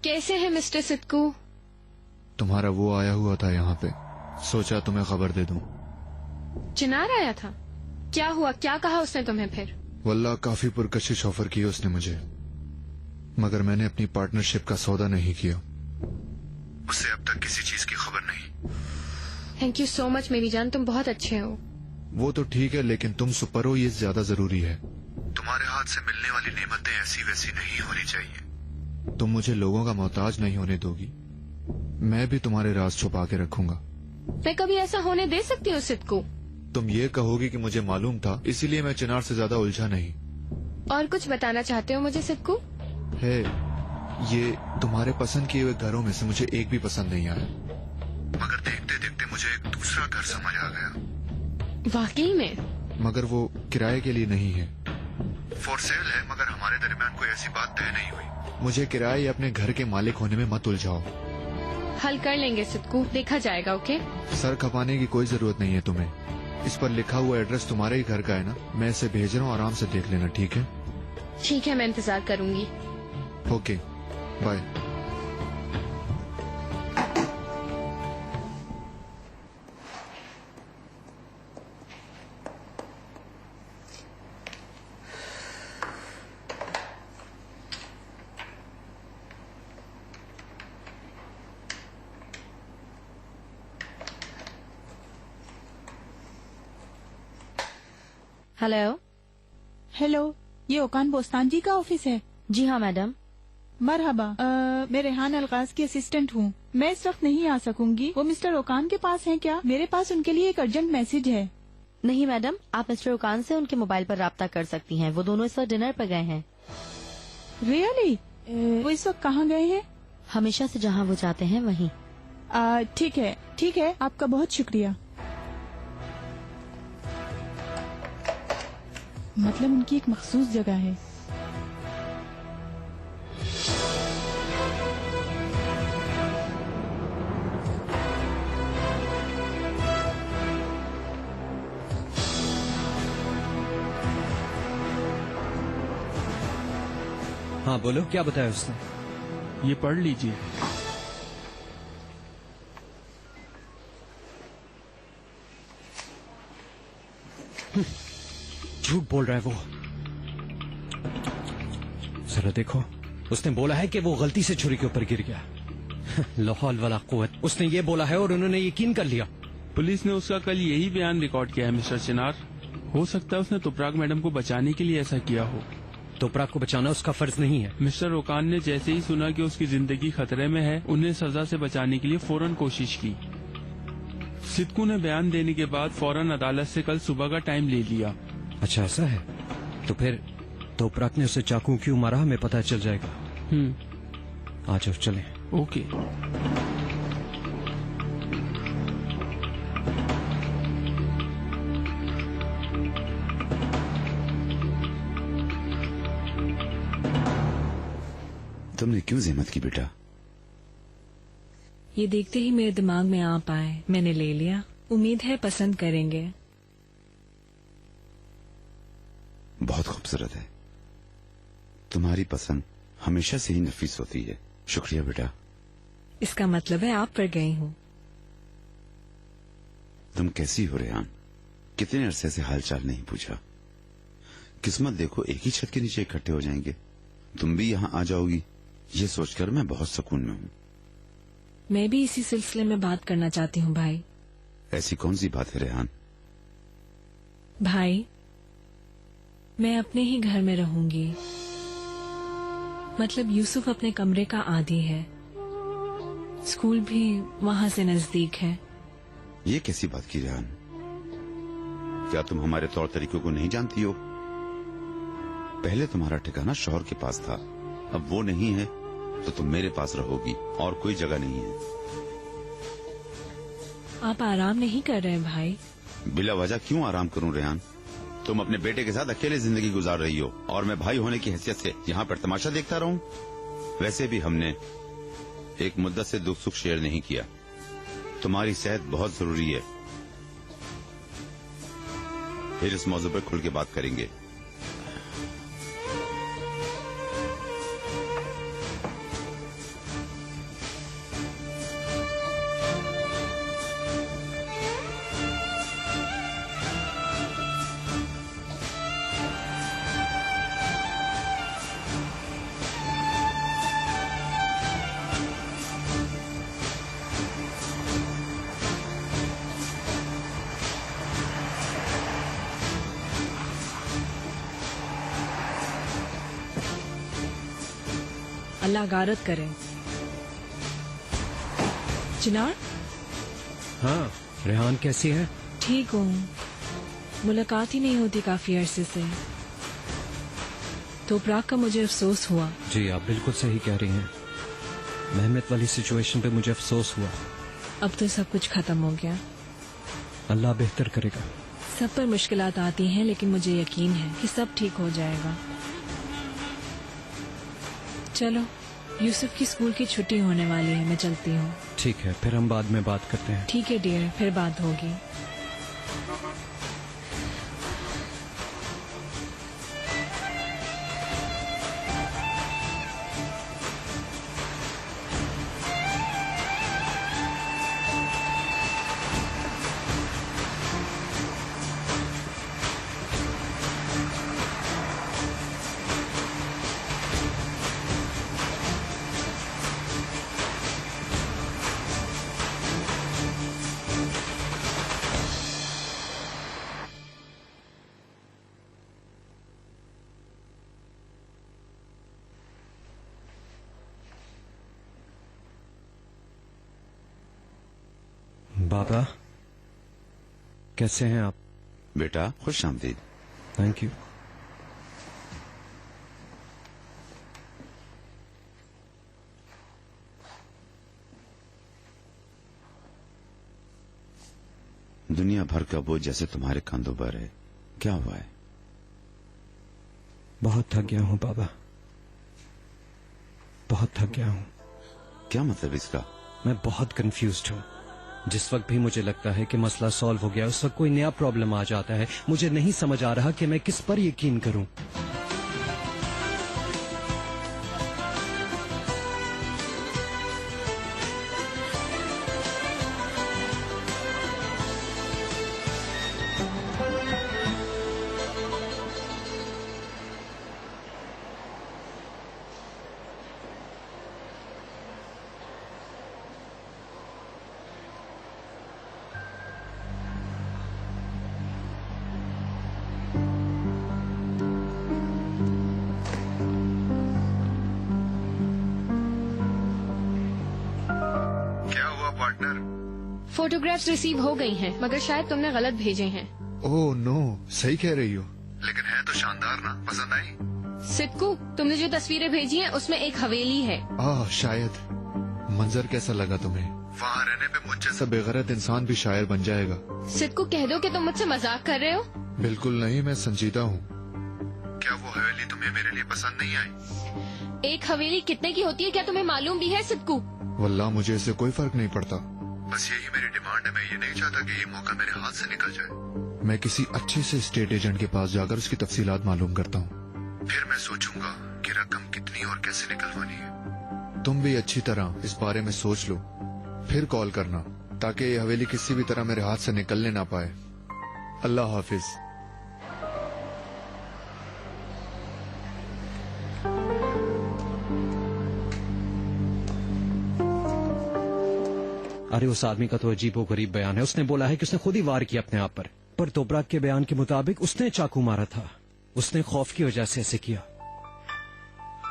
कैसे हैं मिस्टर सिद्कू? तुम्हारा वो आया हुआ था यहाँ पे, सोचा तुम्हें खबर दे दूं। चिनार आया था? क्या हुआ, क्या कहा उसने तुम्हें फिर? वल्लाह काफी पुरकशिश ऑफर की उसने मुझे, मगर मैंने अपनी पार्टनरशिप का सौदा नहीं किया। उसे अब तक किसी चीज की खबर नहीं। थैंक यू सो मच मेरी जान, तुम बहुत अच्छे हो। वो तो ठीक है, लेकिन तुम सुपर हो ये ज्यादा जरूरी है। तुम्हारे हाथ से मिलने वाली नेमतें ऐसी वैसी नहीं होनी चाहिए। तुम मुझे लोगों का मोहताज नहीं होने दोगी, मैं भी तुम्हारे राज छुपा के रखूंगा। मैं कभी ऐसा होने दे सकती हूँ सिद्कू? तुम ये कहोगी कि मुझे मालूम था, इसीलिए मैं चिनार से ज्यादा उलझा नहीं। और कुछ बताना चाहते हो मुझे सिद्कू? है, ये तुम्हारे पसंद किए हुए घरों में से मुझे एक भी पसंद नहीं आया, मगर देखते देखते मुझे एक दूसरा घर समझ आ गया। वाकई में? मगर वो किराए के लिए नहीं है, फॉर सेल है, मगर हमारे दरमियान कोई ऐसी बात तय नहीं हुई। मुझे किराए या अपने घर के मालिक होने में मत उलझाओ। हल कर लेंगे सिद्कू, देखा जाएगा। ओके, सर खपाने की कोई जरूरत नहीं है तुम्हें। इस पर लिखा हुआ एड्रेस तुम्हारे ही घर का है ना, मैं इसे भेज रहा हूँ, आराम से देख लेना। ठीक है? ठीक है, मैं इंतजार करूंगी। Okay, bye. हेलो। हेलो, ये ओकान बोस्तान जी का ऑफिस है? जी हाँ मैडम। मरहबा, मैं रेहान अलगाज की असिस्टेंट हूँ। मैं इस वक्त नहीं आ सकूंगी। वो मिस्टर ओकान के पास हैं क्या? मेरे पास उनके लिए एक अर्जेंट मैसेज है। नहीं मैडम, आप मिस्टर ओकान से उनके मोबाइल पर राब्ता कर सकती हैं। वो दोनों इस वक्त डिनर पर गए हैं। रियली? वो इस वक्त कहाँ गए हैं? हमेशा से जहाँ वो जाते हैं वहीं। ठीक है, ठीक है, आपका बहुत शुक्रिया। मतलब उनकी एक मखसूस जगह है। हाँ बोलो, क्या बताया उसने? ये पढ़ लीजिए। झूठ बोल रहा है वो। जरा देखो, उसने बोला है कि वो गलती से छुरी के ऊपर गिर गया। लाहौल वाला कुव्वत, उसने ये बोला है और उन्होंने यकीन कर लिया। पुलिस ने उसका कल यही बयान रिकॉर्ड किया है मिस्टर चिनार। हो सकता है उसने तुपराग मैडम को बचाने के लिए ऐसा किया हो। तुपराग को बचाना उसका फर्ज नहीं है। मिस्टर ओकान ने जैसे ही सुना कि उसकी जिंदगी खतरे में है, उन्हें सजा से बचाने के लिए फौरन कोशिश की। सिद्कू ने बयान देने के बाद फौरन अदालत से कल सुबह का टाइम ले लिया। अच्छा ऐसा है, तो फिर तुपराग ने उसे चाकू क्यों मारा हमें पता चल जाएगा। आ जाओ चलें। ओके। तुमने क्यों जहमत की बेटा? ये देखते ही मेरे दिमाग में आ पाए, मैंने ले लिया। उम्मीद है पसंद करेंगे। बहुत खूबसूरत है। तुम्हारी पसंद हमेशा से ही नफीस होती है। शुक्रिया बेटा। इसका मतलब है आप पर गई हूँ। तुम कैसी हो रेहान? कितने अरसे से हालचाल नहीं पूछा। किस्मत देखो, एक ही छत के नीचे इकट्ठे हो जाएंगे। तुम भी यहाँ आ जाओगी, ये सोचकर मैं बहुत सुकून में हूँ। मैं भी इसी सिलसिले में बात करना चाहती हूँ भाई। ऐसी कौन सी बात है रेहान? भाई, मैं अपने ही घर में रहूंगी। मतलब यूसुफ अपने कमरे का आदी है, स्कूल भी वहाँ से नजदीक है। ये कैसी बात की रेहान? क्या तुम हमारे तौर तरीकों को नहीं जानती हो? पहले तुम्हारा ठिकाना शौहर के पास था, अब वो नहीं है तो तुम मेरे पास रहोगी, और कोई जगह नहीं है। आप आराम नहीं कर रहे हैं भाई? बिला वजह क्यों आराम करूं रेहान? तुम अपने बेटे के साथ अकेले जिंदगी गुजार रही हो और मैं भाई होने की हैसियत से यहाँ पर तमाशा देखता रहूं? वैसे भी हमने एक मुद्दत से दुख सुख शेयर नहीं किया। तुम्हारी सेहत बहुत जरूरी है, फिर इस मौजू पर खुल के बात करेंगे। अल्लाह गारत करे। चिनार, हाँ रेहान कैसी है? ठीक हूँ। मुलाकात ही नहीं होती काफी अरसे से। तो प्राग का मुझे अफसोस हुआ। जी आप बिल्कुल सही कह रही हैं। मेहमत वाली सिचुएशन पे मुझे अफसोस हुआ। अब तो सब कुछ खत्म हो गया। अल्लाह बेहतर करेगा। सब पर मुश्किलात आती हैं, लेकिन मुझे यकीन है कि सब ठीक हो जाएगा। चलो, यूसुफ की स्कूल की छुट्टी होने वाली है, मैं चलती हूँ। ठीक है, फिर हम बाद में बात करते हैं। ठीक है डियर, फिर बात होगी। बाबा कैसे हैं आप? बेटा खुश आमदीद। Thank you. दुनिया भर का बोझ जैसे तुम्हारे कंधों पर है, क्या हुआ है? बहुत थक गया हूँ बाबा, बहुत थक गया हूँ। क्या मतलब इसका? मैं बहुत कंफ्यूज्ड हूँ। जिस वक्त भी मुझे लगता है कि मसला सॉल्व हो गया, उस वक्त कोई नया प्रॉब्लम आ जाता है। मुझे नहीं समझ आ रहा कि मैं किस पर यकीन करूं। फोटोग्राफ्स रिसीव हो गई हैं, मगर शायद तुमने गलत भेजे हैं। ओह नो, सही कह रही हो, लेकिन है तो शानदार ना। पसंद आई? सिद्कू, तुमने जो तस्वीरें भेजी हैं उसमें एक हवेली है। शायद। मंजर कैसा लगा तुम्हें? वहाँ रहने पे मुझ जैसा बेगैरत इंसान भी शायर बन जाएगा। सिद्कू, कह दो कि तुम मुझसे मजाक कर रहे हो। बिल्कुल नहीं, मैं संजीदा हूँ। क्या वो हवेली तुम्हें मेरे लिए पसंद नहीं आई? एक हवेली कितने की होती है क्या तुम्हें मालूम भी है सिद्कू? वल्लाह मुझे इससे कोई फर्क नहीं पड़ता। बस यही मेरी डिमांड है। मैं ये नहीं चाहता कि ये मौका मेरे हाथ से निकल जाए। मैं किसी अच्छे से स्टेट एजेंट के पास जाकर उसकी तफसीलात मालूम करता हूँ, फिर मैं सोचूंगा कि रकम कितनी और कैसे निकलवानी है। तुम भी अच्छी तरह इस बारे में सोच लो, फिर कॉल करना, ताकि ये हवेली किसी भी तरह मेरे हाथ से निकलने ना पाए। अल्लाह हाफिज। अरे उस आदमी का तो अजीबो गरीब बयान है। उसने बोला है कि उसने खुद ही वार किया अपने आप पर तोबराक के बयान के मुताबिक उसने चाकू मारा था। उसने खौफ की वजह से ऐसे किया।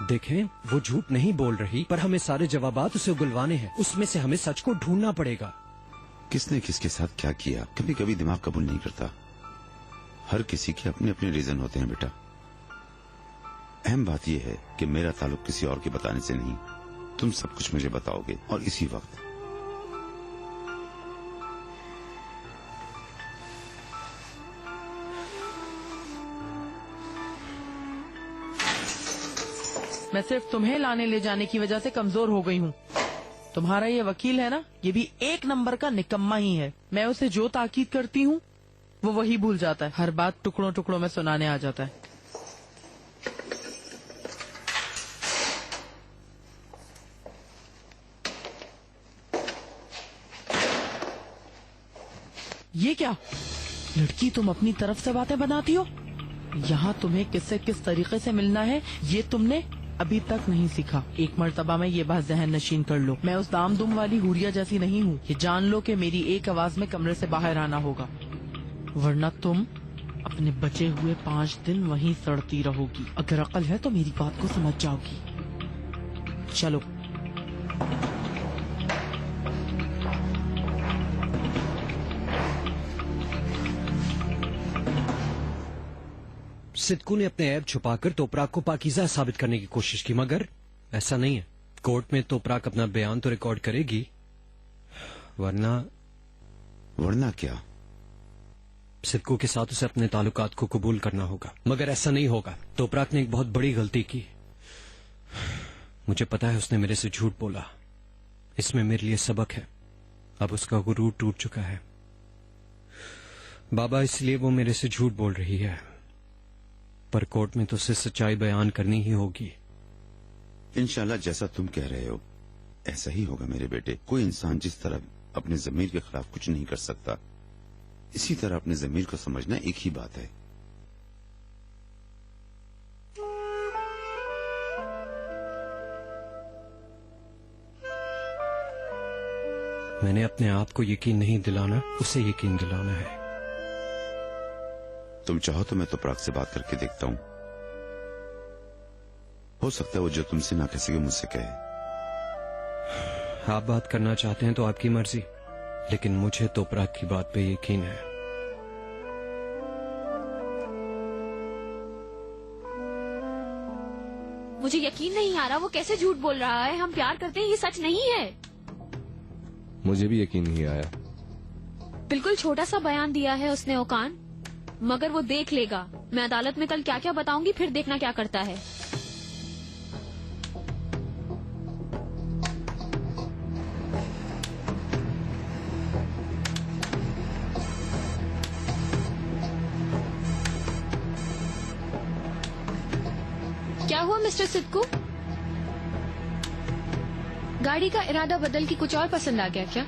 देखें, वो झूठ नहीं बोल रही, पर हमें सारे जवाबात उसे उगलवाने हैं। उसमें से हमें सच को ढूंढना पड़ेगा। किसने किसके साथ क्या किया कभी कभी दिमाग कबूल नहीं करता। हर किसी के अपने अपने रीजन होते हैं बेटा। अहम बात यह है कि मेरा ताल्लुक किसी और के बताने से नहीं, तुम सब कुछ मुझे बताओगे और इसी वक्त। मैं सिर्फ तुम्हें लाने ले जाने की वजह से कमजोर हो गई हूँ। तुम्हारा ये वकील है ना, ये भी एक नंबर का निकम्मा ही है। मैं उसे जो ताकीद करती हूँ वो वही भूल जाता है। हर बात टुकड़ों टुकड़ों में सुनाने आ जाता है। ये क्या लड़की, तुम अपनी तरफ से बातें बनाती हो। यहाँ तुम्हें किससे किस तरीके से मिलना है ये तुमने अभी तक नहीं सीखा। एक मर्तबा में ये बात जहन नशीन कर लो। मैं उस दामदुम वाली हुरिया जैसी नहीं हूँ। ये जान लो कि मेरी एक आवाज में कमरे से बाहर आना होगा, वरना तुम अपने बचे हुए 5 दिन वहीं सड़ती रहोगी। अगर अकल है तो मेरी बात को समझ जाओगी। चलो। सिद्कू ने अपने ऐब छुपाकर तोपराक को पाकीज़ा साबित करने की कोशिश की, मगर ऐसा नहीं है। कोर्ट में तोपराक अपना बयान तो रिकॉर्ड करेगी, वरना क्या? सिद्कू के साथ उसे अपने ताल्लुकात को कबूल करना होगा, मगर ऐसा नहीं होगा। तोपराक ने एक बहुत बड़ी गलती की। मुझे पता है उसने मेरे से झूठ बोला। इसमें मेरे लिए सबक है। अब उसका गुरूर टूट चुका है बाबा, इसलिए वो मेरे से झूठ बोल रही है। पर कोर्ट में तो उसे सच्चाई बयान करनी ही होगी। इंशाल्लाह जैसा तुम कह रहे हो ऐसा ही होगा मेरे बेटे। कोई इंसान जिस तरह अपने ज़मीर के खिलाफ कुछ नहीं कर सकता, इसी तरह अपने ज़मीर को समझना एक ही बात है। मैंने अपने आप को यकीन नहीं दिलाना, उसे यकीन दिलाना है। तुम चाहो तो मैं तोपराक से बात करके देखता हूँ। हो सकता है वो जो तुमसे ना कह सके मुझसे कहे। आप बात करना चाहते हैं तो आपकी मर्जी, लेकिन मुझे तोपराक की बात पे यकीन है। मुझे यकीन नहीं आ रहा, वो कैसे झूठ बोल रहा है। हम प्यार करते हैं, ये सच नहीं है। मुझे भी यकीन नहीं आया। बिल्कुल छोटा सा बयान दिया है उसने ओकान, मगर वो देख लेगा। मैं अदालत में कल क्या क्या बताऊंगी, फिर देखना क्या करता है। क्या हुआ मिस्टर सिद्कू? गाड़ी का इरादा बदल के कुछ और पसंद आ गया क्या?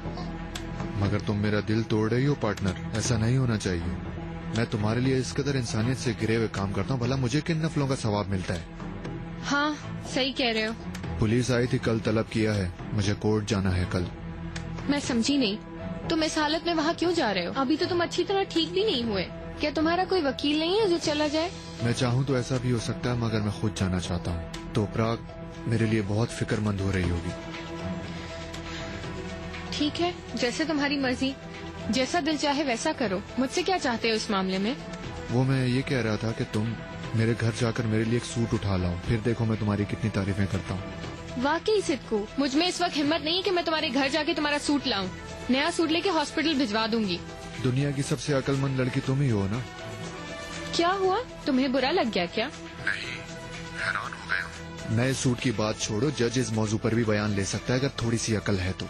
मगर तुम मेरा दिल तोड़ रही हो पार्टनर, ऐसा नहीं होना चाहिए। मैं तुम्हारे लिए इस कदर इंसानियत से घिरे हुए काम करता हूँ, भला मुझे किन नफलों का सवाब मिलता है। हाँ सही कह रहे हो। पुलिस आई थी, कल तलब किया है, मुझे कोर्ट जाना है कल। मैं समझी नहीं, तुम इस हालत में वहाँ क्यों जा रहे हो? अभी तो तुम अच्छी तरह ठीक भी नहीं हुए। क्या तुम्हारा कोई वकील नहीं है जो चला जाए? मैं चाहूँ तो ऐसा भी हो सकता है, मगर मैं खुद जाना चाहता हूँ। तोपराक मेरे लिए बहुत फिक्रमंद हो रही होगी। ठीक है, जैसे तुम्हारी मर्जी, जैसा दिल चाहे वैसा करो। मुझसे क्या चाहते हो इस मामले में? वो मैं ये कह रहा था कि तुम मेरे घर जाकर मेरे लिए एक सूट उठा लाओ, फिर देखो मैं तुम्हारी कितनी तारीफें करता हूँ। वाकई सिद्कू, मुझ में इस वक्त हिम्मत नहीं है कि मैं तुम्हारे घर जाके तुम्हारा सूट लाऊं। नया सूट लेके हॉस्पिटल भिजवा दूंगी। दुनिया की सबसे अक्लमंद लड़की तुम ही हो ना। क्या हुआ, तुम्हें बुरा लग गया क्या? नहीं, हैरान हो गया हूँ। नए सूट की बात छोड़ो, जज इस मौजू पर भी बयान ले सकता है अगर थोड़ी सी अकल है तो।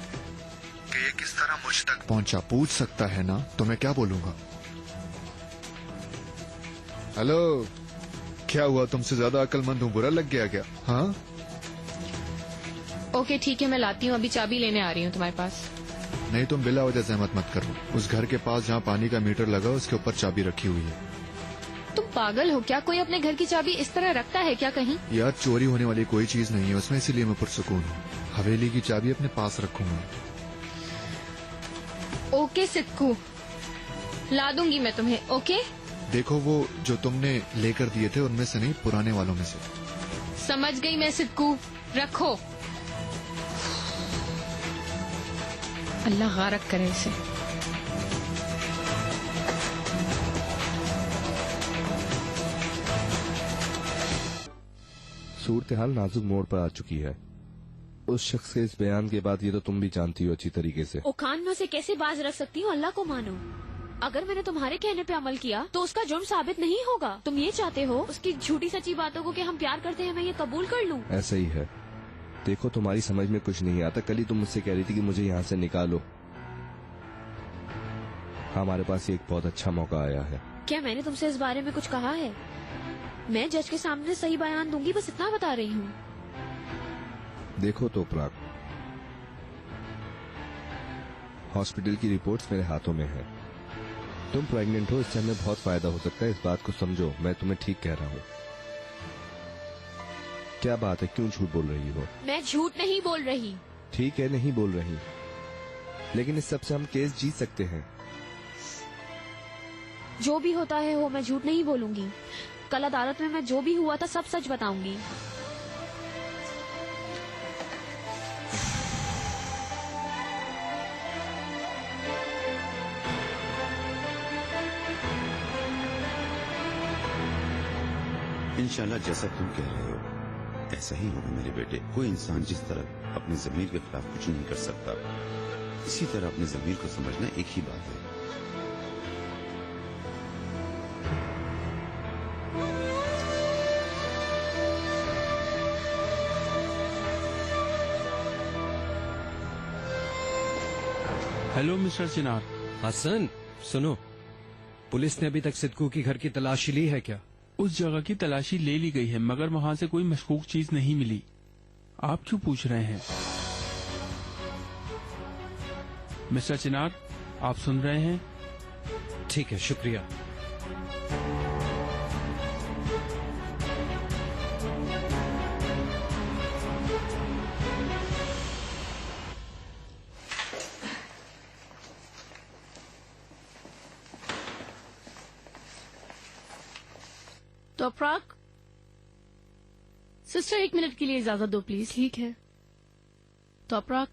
कि ये किस तरह मुझ तक पहुंचा पूछ सकता है ना, तो मैं क्या बोलूंगा। हेलो, क्या हुआ, तुमसे ज्यादा अक्लमंद हूँ, बुरा लग गया क्या? हाँ ओके ठीक है, मैं लाती हूँ, अभी चाबी लेने आ रही हूँ तुम्हारे पास। नहीं, तुम बिला वजह सहमत मत करो। उस घर के पास जहाँ पानी का मीटर लगा उसके ऊपर चाबी रखी हुई है। तुम पागल हो क्या? कोई अपने घर की चाबी इस तरह रखता है क्या कहीं? यार चोरी होने वाली कोई चीज नहीं है उसमें, इसीलिए मैं पुरसुकून हूँ। हवेली की चाबी अपने पास रखूंगा। ओके सिद्कू, ला दूंगी मैं तुम्हें। ओके देखो वो जो तुमने लेकर दिए थे उनमें से नहीं, पुराने वालों में से। समझ गई मैं सिद्कू, रखो। अल्लाह गारक करे इसे। सूरत हाल नाजुक मोड़ पर आ चुकी है। उस शख्स के इस बयान के बाद ये तो तुम भी जानती हो अच्छी तरीके से। ओकान में उसे कैसे बाज रख सकती हूँ? अल्लाह को मानो, अगर मैंने तुम्हारे कहने पे अमल किया तो उसका जुर्म साबित नहीं होगा। तुम ये चाहते हो उसकी झूठी सच्ची बातों को कि हम प्यार करते हैं मैं ये कबूल कर लूं? ऐसा ही है। देखो तुम्हारी समझ में कुछ नहीं आता। कल ही तुम मुझसे कह रही थी कि मुझे यहाँ से निकालो। हमारे पास एक बहुत अच्छा मौका आया है। क्या मैंने तुमसे इस बारे में कुछ कहा है? मैं जज के सामने सही बयान दूंगी, बस इतना बता रही हूँ। देखो तोपराक, हॉस्पिटल की रिपोर्ट्स मेरे हाथों में है। तुम प्रेग्नेंट हो, इससे हमें बहुत फायदा हो सकता है। इस बात को समझो, मैं तुम्हें ठीक कह रहा हूँ। क्या बात है, क्यों झूठ बोल रही हो? मैं झूठ नहीं बोल रही। ठीक है, नहीं बोल रही, लेकिन इस सब से हम केस जीत सकते हैं। जो भी होता है हो, मैं झूठ नहीं बोलूंगी। कल अदालत में मैं जो भी हुआ था सब सच बताऊंगी। इंशाल्लाह जैसा तुम कह रहे हो ऐसा ही होगा मेरे बेटे। कोई इंसान जिस तरह अपनी ज़मीर के खिलाफ कुछ नहीं कर सकता, इसी तरह अपनी ज़मीर को समझना एक ही बात है। हेलो मिस्टर चिनार। हसन सुनो, पुलिस ने अभी तक सिद्दकू की घर की तलाशी ली है क्या? उस जगह की तलाशी ले ली गई है मगर वहाँ से कोई मशकूक चीज नहीं मिली। आप क्यों पूछ रहे हैं? मिस्टर चिनार, आप सुन रहे हैं? ठीक है, शुक्रिया। तो अफराक, सिस्टर 1 मिनट के लिए इजाजत दो प्लीज। ठीक है। तो अफराक,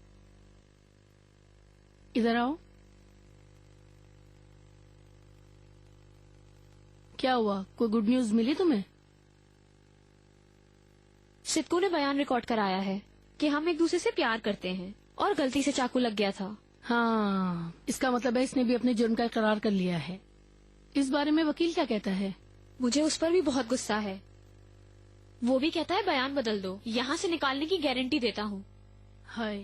इधर आओ। क्या हुआ, कोई गुड न्यूज मिली तुम्हें? सिद्दकू ने बयान रिकॉर्ड कराया है कि हम एक दूसरे से प्यार करते हैं और गलती से चाकू लग गया था। हाँ, इसका मतलब है इसने भी अपने जुर्म का इकरार कर लिया है। इस बारे में वकील क्या कहता है? मुझे उस पर भी बहुत गुस्सा है। वो भी कहता है बयान बदल दो, यहाँ से निकालने की गारंटी देता हूँ। हाय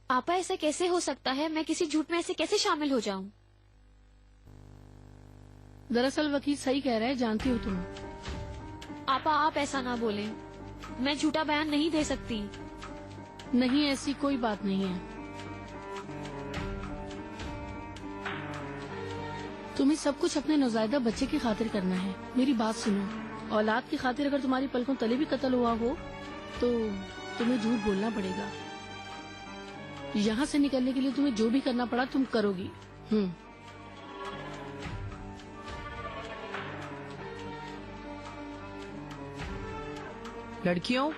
आपा, ऐसा कैसे हो सकता है? मैं किसी झूठ में ऐसे कैसे शामिल हो जाऊँ? दरअसल वकील सही कह रहा है, जानती हो तुम। आपा, आप ऐसा ना बोलें। मैं झूठा बयान नहीं दे सकती। नहीं, ऐसी कोई बात नहीं है। तुम्हें सब कुछ अपने नौज़ायदा बच्चे की खातिर करना है। मेरी बात सुनो, औलाद की खातिर अगर तुम्हारी पलकों तले भी कत्ल हुआ हो तो तुम्हें झूठ बोलना पड़ेगा। यहाँ से निकलने के लिए तुम्हें जो भी करना पड़ा तुम करोगी। लड़कियों,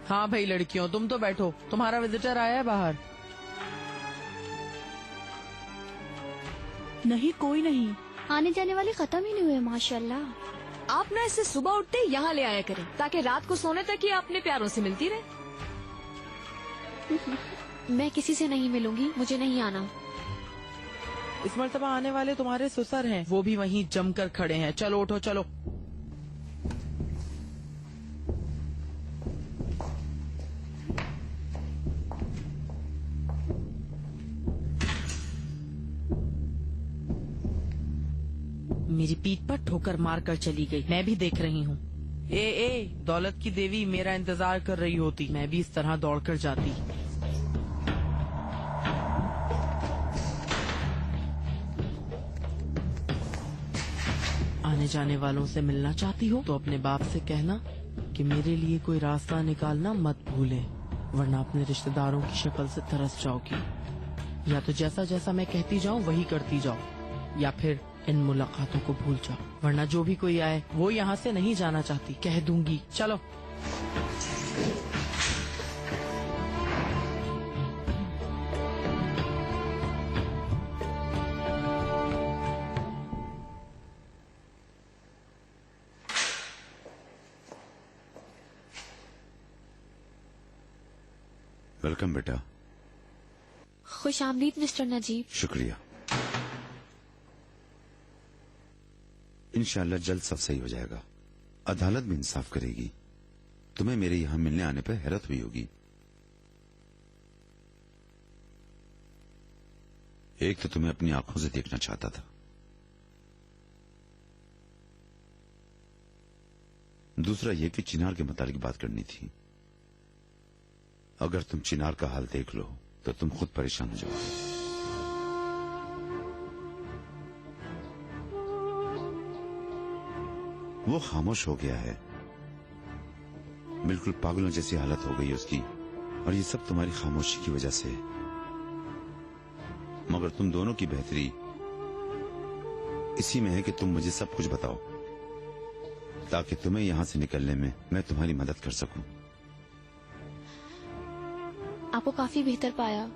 हाँ भाई लड़कियों, तुम तो बैठो, तुम्हारा विजिटर आया है बाहर। नहीं, कोई नहीं। आने जाने वाले खत्म ही नहीं हुए माशाल्लाह। आप ना इसे सुबह उठते यहाँ ले आया करें ताकि रात को सोने तक ही अपने प्यारों से मिलती रहे। मैं किसी से नहीं मिलूंगी, मुझे नहीं आना। इस मर्तबा आने वाले तुम्हारे ससुर हैं, वो भी वहीं जमकर खड़े हैं। चलो उठो, चलो। मेरी पीठ पर ठोकर मार कर चली गई, मैं भी देख रही हूँ। ए दौलत की देवी, मेरा इंतजार कर रही होती, मैं भी इस तरह दौड़कर जाती। आने जाने वालों से मिलना चाहती हो तो अपने बाप से कहना कि मेरे लिए कोई रास्ता निकालना मत भूले, वरना अपने रिश्तेदारों की शक्ल से तरस जाओगी। या तो जैसा जैसा मैं कहती जाऊँ वही करती जाओ, या फिर इन मुलाकातों को भूल जाओ, वरना जो भी कोई आए वो यहाँ से नहीं जाना चाहती, कह दूंगी। चलो। वेलकम बेटा। खुश आमदीद मिस्टर नजीब। शुक्रिया। इंशाल्लाह जल्द सब सही हो जाएगा। अदालत भी इंसाफ करेगी। तुम्हें मेरे यहाँ मिलने आने पर हैरत हुई होगी। एक तो तुम्हें अपनी आंखों से देखना चाहता था, दूसरा यह कि चिनार के मुतालिक बात करनी थी। अगर तुम चिनार का हाल देख लो तो तुम खुद परेशान हो जाओगे। वो खामोश हो गया है, बिल्कुल पागलों जैसी हालत हो गई है उसकी, और ये सब तुम्हारी खामोशी की वजह से है। मगर तुम दोनों की बेहतरी इसी में है कि तुम मुझे सब कुछ बताओ, ताकि तुम्हें यहां से निकलने में मैं तुम्हारी मदद कर सकूं। आपको काफी बेहतर पाया।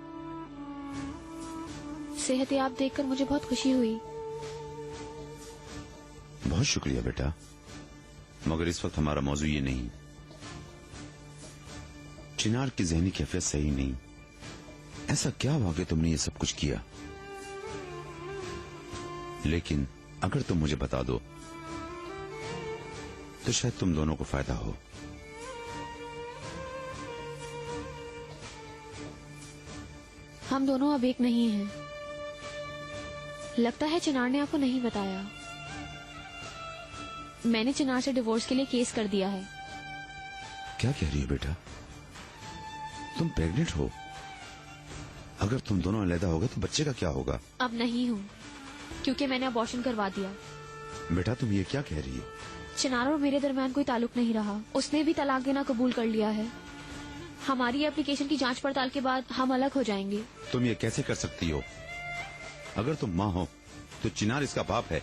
सेहतयाब देखकर मुझे बहुत खुशी हुई। बहुत शुक्रिया बेटा। मगर इस वक्त हमारा मौजू ये नहीं। चिनार की ज़हनी कैफियत सही नहीं। ऐसा क्या हुआ कि तुमने ये सब कुछ किया? लेकिन अगर तुम मुझे बता दो तो शायद तुम दोनों को फायदा हो। हम दोनों अब एक नहीं हैं। लगता है चिनार ने आपको नहीं बताया, मैंने चिनार से डिवोर्स के लिए केस कर दिया है। क्या कह रही हो बेटा? तुम प्रेग्नेंट हो? अगर तुम दोनों अलग हो गए तो बच्चे का क्या होगा? अब नहीं हूँ, क्योंकि मैंने अबॉर्शन करवा दिया। बेटा तुम ये क्या कह रही हो? चिनार और मेरे दरमियान कोई ताल्लुक नहीं रहा। उसने भी तलाक देना कबूल कर लिया है। हमारी एप्लीकेशन की जांच पड़ताल के बाद हम अलग हो जाएंगे। तुम ये कैसे कर सकती हो? अगर तुम माँ हो तो चिनार इसका बाप है,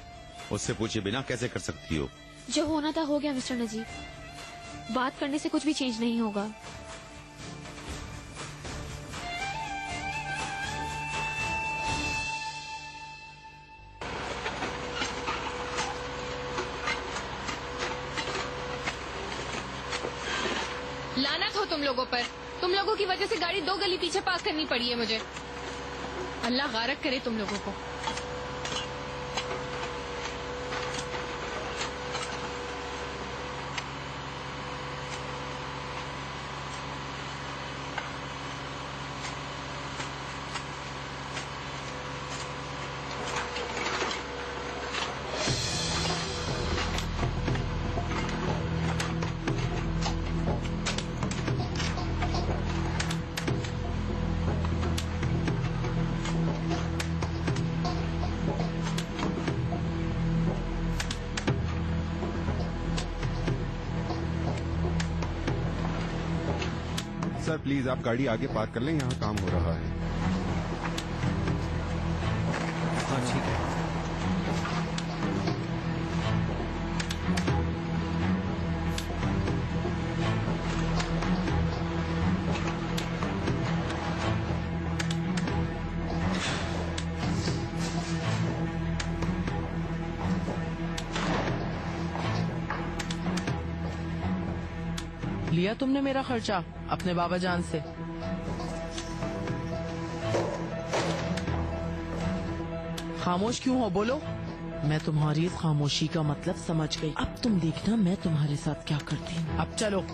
उससे पूछे बिना कैसे कर सकती हो? जो होना था हो गया मिस्टर नजीब, बात करने से कुछ भी चेंज नहीं होगा। लानत हो तुम लोगों पर। तुम लोगों की वजह से गाड़ी 2 गली पीछे पास करनी पड़ी है मुझे। अल्लाह गारक करे तुम लोगों को। सर प्लीज आप गाड़ी आगे पार्क कर लें, यहाँ काम हो रहा है। हाँ ठीक है। लिया तुमने मेरा खर्चा अपने बाबा जान से? खामोश क्यों हो, बोलो। मैं तुम्हारी इस खामोशी का मतलब समझ गई। अब तुम देखना मैं तुम्हारे साथ क्या करती हूँ। अब चलो।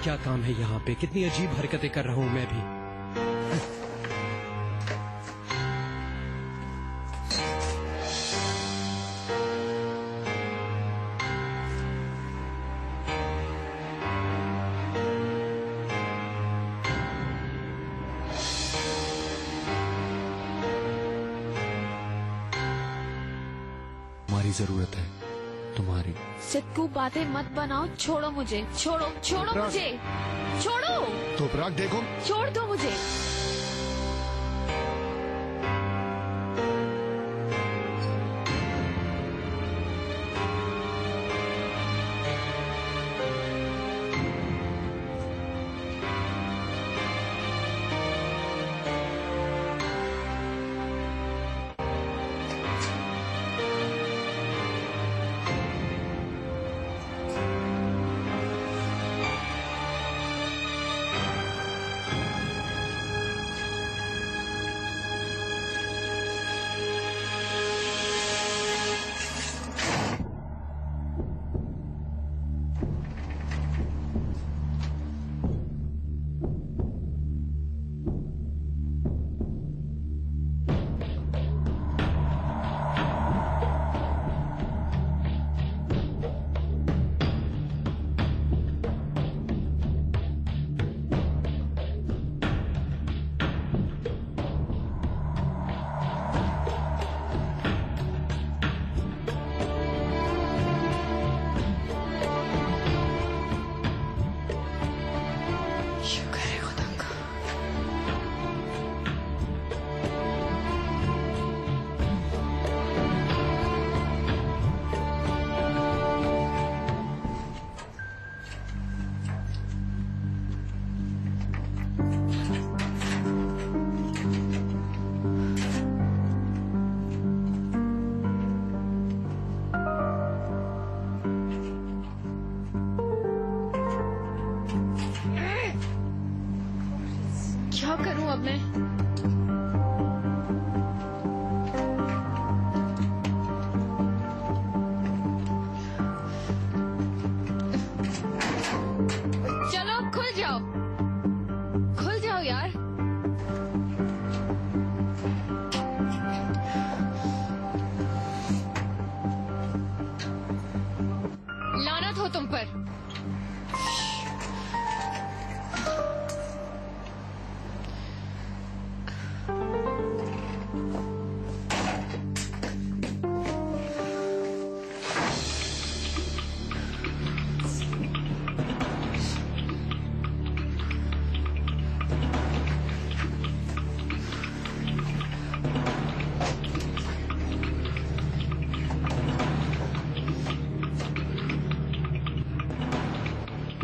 क्या काम है यहाँ पे? कितनी अजीब हरकतें कर रहा हूँ मैं भी। हमारी जरूरत है तुम्हारी। सिद्धू बातें मत बनाओ, छोड़ो मुझे, छोड़ो छोड़ो मुझे, छोड़ो। तो पराग देखो, छोड़ दो मुझे। क्या करूं अब मैं? चलो खुल जाओ, खुल जाओ यार। लानत हो तुम पर।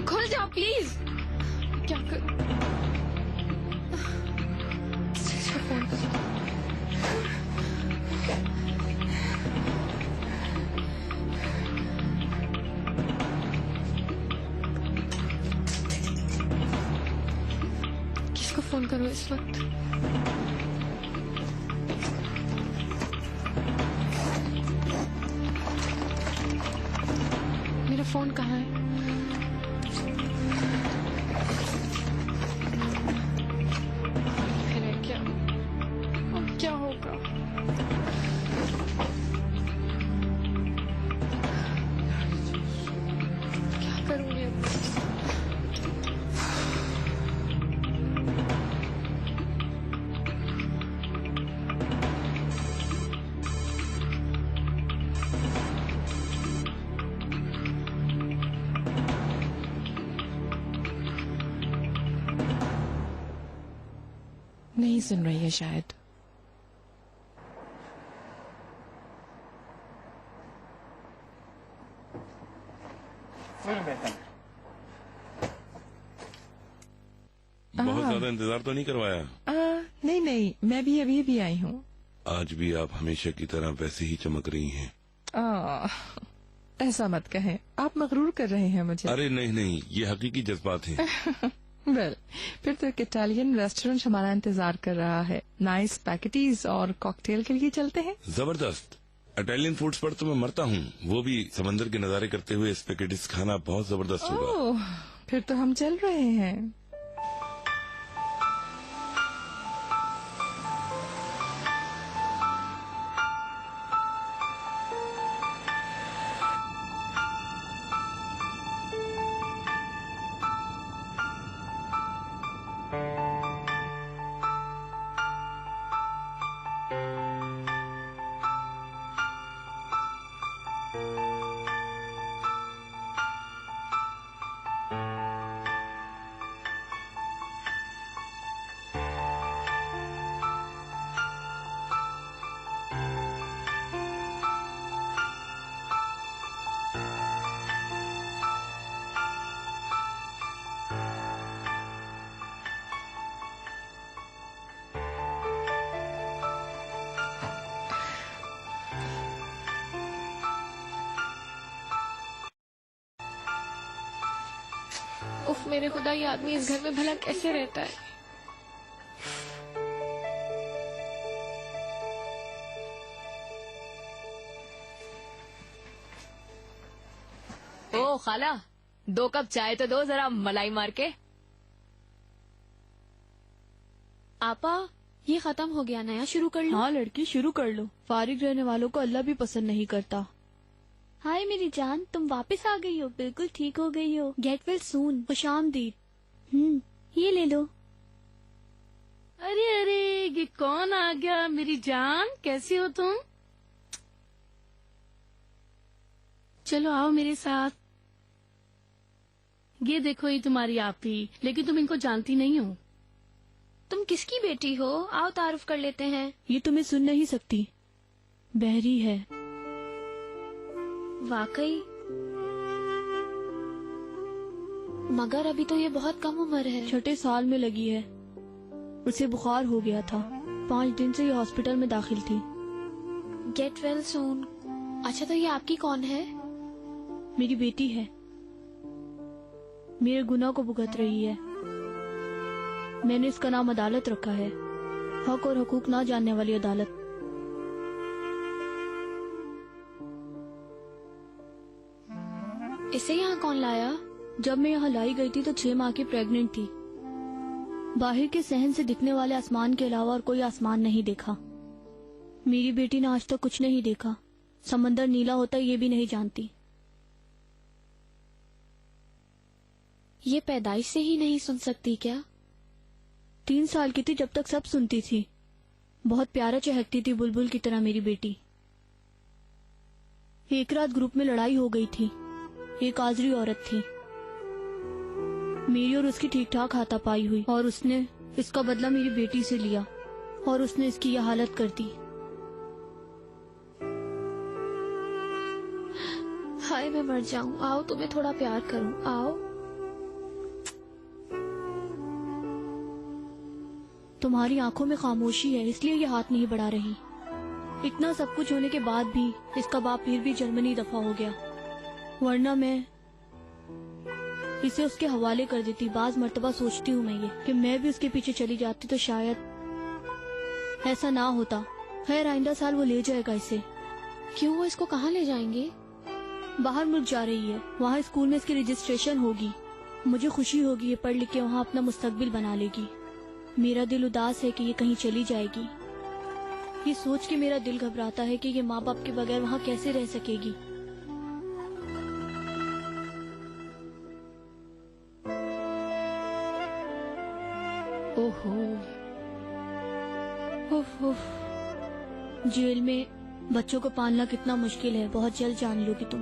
खुल जाओ प्लीज। क्या कर... किसी को फोन कर। किसको फोन करूं इस वक्त? मेरा फोन कहाँ है? फिर क्या? अब क्या होगा? क्या करूंगी अब? नहीं सुन रही है शायद। बहुत ज्यादा इंतजार तो नहीं करवाया? नहीं नहीं, मैं भी अभी आई हूँ। आज भी आप हमेशा की तरह वैसे ही चमक रही हैं। ऐसा मत कहें, आप मगरूर कर रहे हैं मुझे। अरे नहीं नहीं, ये हकीकी जज्बात हैं। वेल, फिर तो एक इटालियन रेस्टोरेंट हमारा इंतजार कर रहा है। नाइस पैकेटीज और कॉकटेल के लिए चलते हैं। जबरदस्त। इटालियन फूड्स पर तो मैं मरता हूँ, वो भी समंदर के नजारे करते हुए स्पेगेटीज खाना बहुत जबरदस्त होगा। फिर तो हम चल रहे हैं। उफ मेरे खुदा, ये आदमी इस घर में भला कैसे रहता है? ओ खाला, 2 कप चाय तो दो जरा मलाई मार के। आपा ये खत्म हो गया, नया शुरू कर लो। हाँ लड़की, शुरू कर लो। फारिग रहने वालों को अल्लाह भी पसंद नहीं करता। हाय मेरी जान, तुम वापस आ गई हो, बिल्कुल ठीक हो गई हो। Get well soon. खुशामदीद। ये ले लो। अरे अरे, ये कौन आ गया? मेरी जान, कैसी हो तुम? चलो आओ मेरे साथ। ये देखो, ये तुम्हारी आपी, लेकिन तुम इनको जानती नहीं हो। तुम किसकी बेटी हो? आओ तारुफ कर लेते हैं। ये तुम्हें सुन नहीं सकती, बहरी है। वाकई? मगर अभी तो ये बहुत कम उम्र है। 6 साल में लगी है। उसे बुखार हो गया था, 5 दिन से ये हॉस्पिटल में दाखिल थी। गेट वेल सून। अच्छा तो ये आपकी कौन है? मेरी बेटी है, मेरे गुनाह को भुगत रही है। मैंने इसका नाम अदालत रखा है, हक और हकूक ना जानने वाली अदालत। इसे यहाँ कौन लाया? जब मैं यहाँ लाई गई थी तो 6 माह की प्रेग्नेंट थी। बाहर के सहन से दिखने वाले आसमान के अलावा और कोई आसमान नहीं देखा। मेरी बेटी ने आज तक कुछ नहीं देखा, समंदर नीला होता ये भी नहीं जानती। ये पैदाइश से ही नहीं सुन सकती क्या? 3 साल की थी जब तक सब सुनती थी। बहुत प्यारा चहकती थी बुलबुल की तरह मेरी बेटी। एक रात ग्रुप में लड़ाई हो गई थी। एक आजरी औरत थी, मेरी और उसकी ठीक ठाक हाथापाई हुई और उसने इसका बदला मेरी बेटी से लिया और उसने इसकी यह हालत कर दी। हाय मैं मर जाऊं। आओ तुम्हें थोड़ा प्यार करूं, आओ। तुम्हारी आंखों में खामोशी है, इसलिए ये हाथ नहीं बढ़ा रही। इतना सब कुछ होने के बाद भी इसका बाप फिर भी जर्मनी दफा हो गया, वरना मैं इसे उसके हवाले कर देती। बाज मर्तबा सोचती हूँ मैं ये कि मैं भी उसके पीछे चली जाती तो शायद ऐसा ना होता। खैर आइंदा साल वो ले जाएगा इसे। क्यों, वो इसको कहाँ ले जाएंगे? बाहर मुल्क जा रही है, वहाँ स्कूल में इसकी रजिस्ट्रेशन होगी। मुझे खुशी होगी ये पढ़ लिख के वहाँ अपना मुस्तकबिल बना लेगी। मेरा दिल उदास है कि ये कहीं चली जाएगी। ये सोच के मेरा दिल घबराता है कि ये माँ बाप के बगैर वहाँ कैसे रह सकेगी। ओहो, उफ उफ। जेल में बच्चों को पालना कितना मुश्किल है, बहुत जल्द जान लोगी तुम।